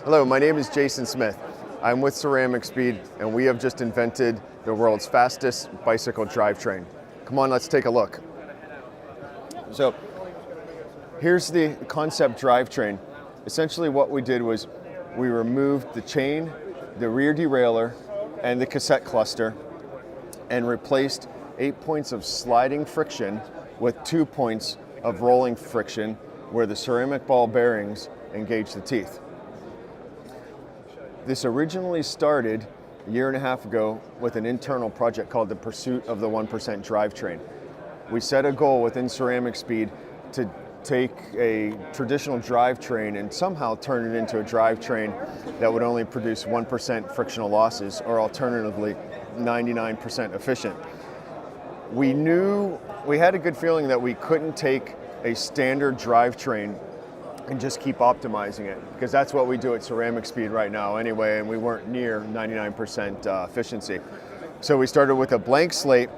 Hello, my name is Jason Smith. I'm with CeramicSpeed, and we have just invented the world's fastest bicycle drivetrain. Come on, let's take a look. So, here's the concept drivetrain. Essentially what we did was we removed the chain, the rear derailleur, and the cassette cluster, and replaced 8 points of sliding friction with 2 points of rolling friction where the ceramic ball bearings engage the teeth. This originally started a year and a half ago with an internal project called the Pursuit of the 1% Drivetrain. We set a goal within CeramicSpeed to take a traditional drivetrain and somehow turn it into a drivetrain that would only produce 1% frictional losses, or alternatively 99% efficient. We had a good feeling that we couldn't take a standard drivetrain and just keep optimizing it, because that's what we do at CeramicSpeed right now anyway, and we weren't near 99% efficiency. So we started with a blank slate.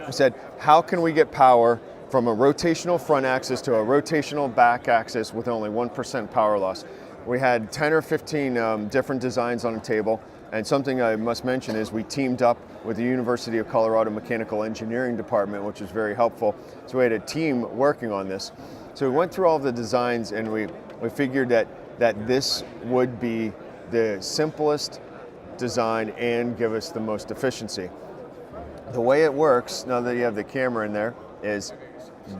We said, how can we get power from a rotational front axis to a rotational back axis with only 1% power loss? We had 10 or 15 different designs on the table, and something I must mention is we teamed up with the University of Colorado Mechanical Engineering Department, which was very helpful. So we had a team working on this. So we went through all of the designs, and we figured that this would be the simplest design and give us the most efficiency. The way it works, now that you have the camera in there, is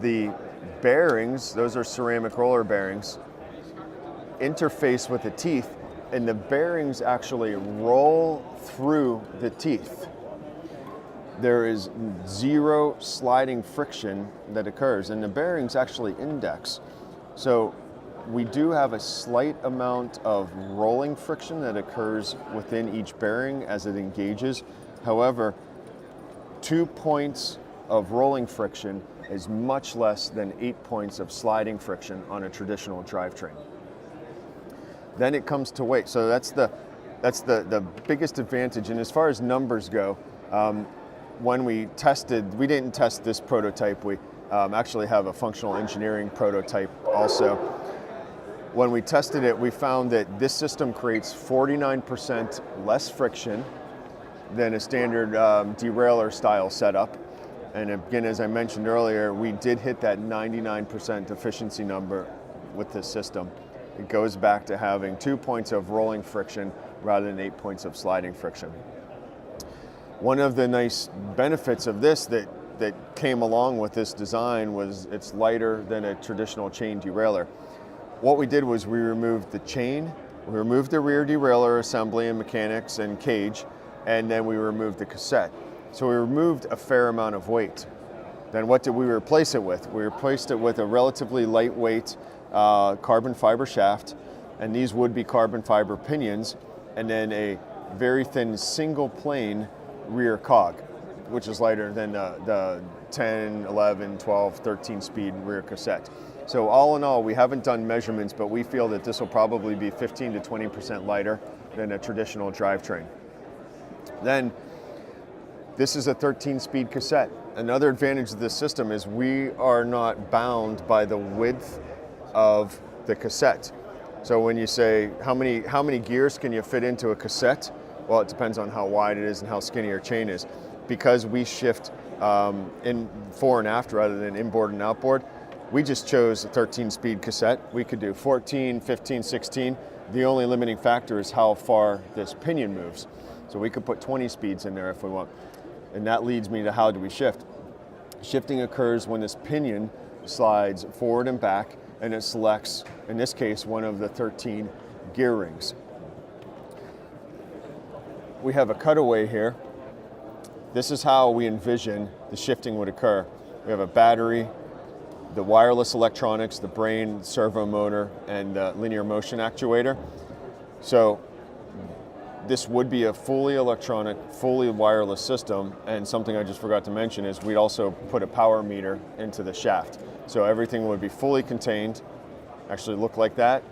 the bearings, those are ceramic roller bearings, interface with the teeth, and the bearings actually roll through the teeth. There is zero sliding friction that occurs, and the bearings actually index. So we do have a slight amount of rolling friction that occurs within each bearing as it engages. However, 2 points of rolling friction is much less than 8 points of sliding friction on a traditional drivetrain. Then it comes to weight. So that's the biggest advantage. And as far as numbers go, when we tested, we didn't test this prototype. We actually have a functional engineering prototype also. When we tested it, we found that this system creates 49% less friction than a standard derailleur style setup. And again, as I mentioned earlier, we did hit that 99% efficiency number with this system. It goes back to having 2 points of rolling friction rather than 8 points of sliding friction. One of the nice benefits of this that came along with this design was it's lighter than a traditional chain derailleur. What we did was we removed the chain, we removed the rear derailleur assembly and mechanics and cage, and then we removed the cassette. So we removed a fair amount of weight. Then what did we replace it with? We replaced it with a relatively lightweight carbon fiber shaft, and these would be carbon fiber pinions, and then a very thin single plane rear cog, which is lighter than the 10, 11, 12, 13 speed rear cassette. So all in all, we haven't done measurements, but we feel that this will probably be 15 to 20% lighter than a traditional drivetrain. Then this is a 13-speed cassette. Another advantage of this system is we are not bound by the width of the cassette. So when you say how many gears can you fit into a cassette, well, it depends on how wide it is and how skinny your chain is. Because we shift in fore and aft rather than inboard and outboard, we just chose a 13-speed cassette. We could do 14, 15, 16. The only limiting factor is how far this pinion moves. So we could put 20 speeds in there if we want. And that leads me to how do we shift? Shifting occurs when this pinion slides forward and back, and it selects, in this case, one of the 13 gear rings. We have a cutaway here. This is how we envision the shifting would occur. We have a battery, the wireless electronics, the brain, servo motor, and the linear motion actuator. So this would be a fully electronic, fully wireless system, and something I just forgot to mention is we'd also put a power meter into the shaft. So everything would be fully contained, actually look like that,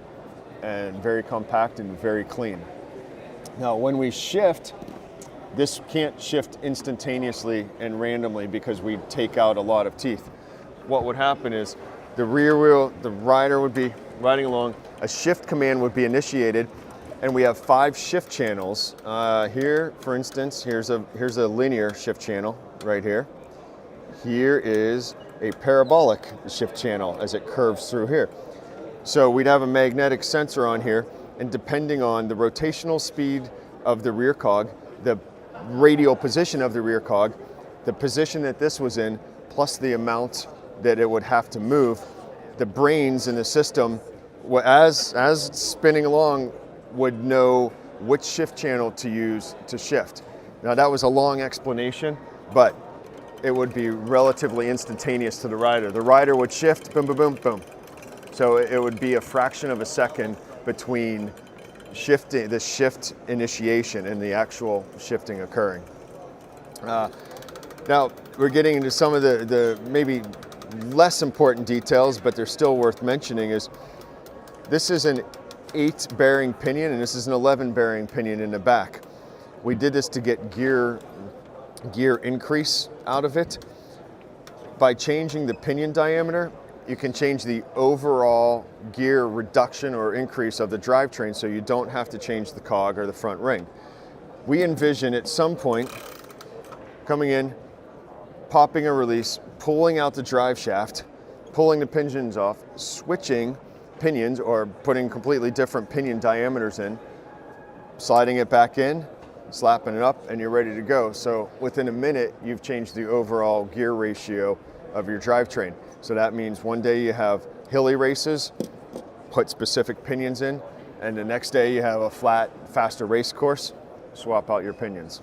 and very compact and very clean. Now when we shift, this can't shift instantaneously and randomly because we take out a lot of teeth. What would happen is the rear wheel, the rider would be riding along, a shift command would be initiated, and we have 5 shift channels. Here, for instance, here's a linear shift channel right here. Here is a parabolic shift channel as it curves through here. So we'd have a magnetic sensor on here, and depending on the rotational speed of the rear cog, the radial position of the rear cog, the position that this was in, plus the amount that it would have to move, the brains in the system, as it's spinning along, would know which shift channel to use to shift. Now that was a long explanation, but it would be relatively instantaneous to the rider. The rider would shift, boom, boom, boom, boom. So it would be a fraction of a second between the shift initiation and the actual shifting occurring. Now we're getting into some of the maybe less important details, but they're still worth mentioning. Is this is an 8 bearing pinion and this is an 11 bearing pinion in the back. We did this to get gear increase out of it. By changing the pinion diameter, you can change the overall gear reduction or increase of the drivetrain, so you don't have to change the cog or the front ring. We envision at some point coming in, popping a release, pulling out the drive shaft, pulling the pinions off, switching pinions or putting completely different pinion diameters in, sliding it back in, slapping it up, and you're ready to go. So within a minute, you've changed the overall gear ratio of your drivetrain. So that means one day you have hilly races, put specific pinions in, and the next day you have a flat, faster race course, swap out your pinions.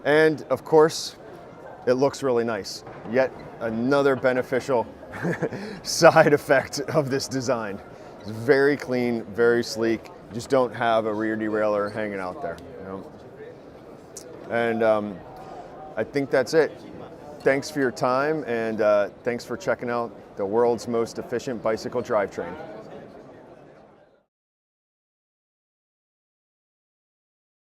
And of course, it looks really nice. Yet another beneficial side effect of this design. It's very clean, very sleek. You just don't have a rear derailleur hanging out there. You know? And I think that's it. Thanks for your time, and thanks for checking out the world's most efficient bicycle drivetrain.